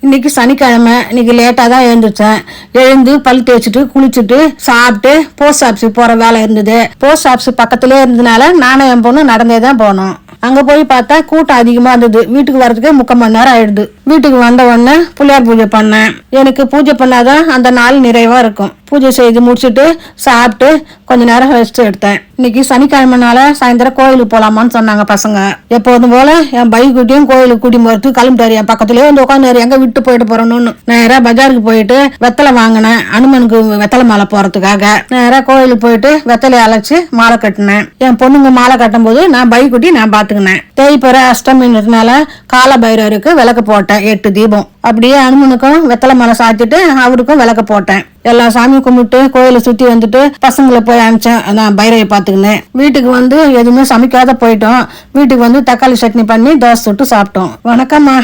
இன்னைக்கு சனிக்கிழமை. இன்னைக்கு லேட்டாக தான் எழுந்துச்சேன். எழுந்து பல் தேய்ச்சிட்டு குளிச்சுட்டு சாப்பிட்டு போஸ்ட் ஆஃபீஸுக்கு போகிற வேலை இருந்தது. போஸ்ட் ஆஃபீஸ் பக்கத்துலேயே இருந்ததுனால நானும் என் பொண்ணு நடந்தே தான் போனோம். அங்கே போய் பார்த்தா கூட்டம் அதிகமாக இருந்தது. வீட்டுக்கு வர்றதுக்கே 3/4 மணி நேரம் ஆயிடுது. வீட்டுக்கு வந்த உடனே பிள்ளையார் பூஜை பண்ணேன். எனக்கு பூஜை பண்ணாதான் அந்த நாள் நிறைவாக இருக்கும். பூஜை செய்து முடிச்சுட்டு சாப்பிட்டு கொஞ்ச நேரம் ரெஸ்ட் எடுத்தேன். இன்னைக்கு சனிக்கிழமைனால சாயந்தரம் கோயிலுக்கு போகலாமான்னு சொன்னாங்க பசங்க. எப்போதும் போல என் பைக்குட்டியும் கோயிலுக்கு கூட்டி போகிறதுக்கு கிளம்பிட்டாரு. என் பக்கத்துலேயே வந்து உட்காந்து எங்கே விட்டு போயிட்டு போறோம்னு நேராக பஜாருக்கு போயிட்டு வெத்தலை வாங்கினேன். அனுமனுக்கு வெத்தலை மாலை போறதுக்காக நேராக கோயிலுக்கு போயிட்டு வெத்தலை அழைச்சி மாலை கட்டினேன். என் பொண்ணுங்க மாலை கட்டும் போது நான் பைக்குட்டி நான் பார்த்துக்கினேன். தேய்பிற அஷ்டமின்றதுனால கால பைரவருக்கு விளக்கு போட்டேன் 8 தீபம். அப்படியே அனுமனுக்கும் வெத்தலை மாலை சாத்திட்டு அவருக்கும் விளக்கு போட்டேன். எல்லா சாமி கும்பிட்டு கோயிலை சுத்தி வந்துட்டு பசங்களை போய் அனுப்பிச்சேன். நான் பைரவை பார்த்துக்கினேன். வீட்டுக்கு வந்து எதுவுமே சமைக்காத போயிட்டோம். வீட்டுக்கு வந்து தக்காளி சட்னி பண்ணி தோசை சுட்டு சாப்பிட்டோம். வணக்கம்மா.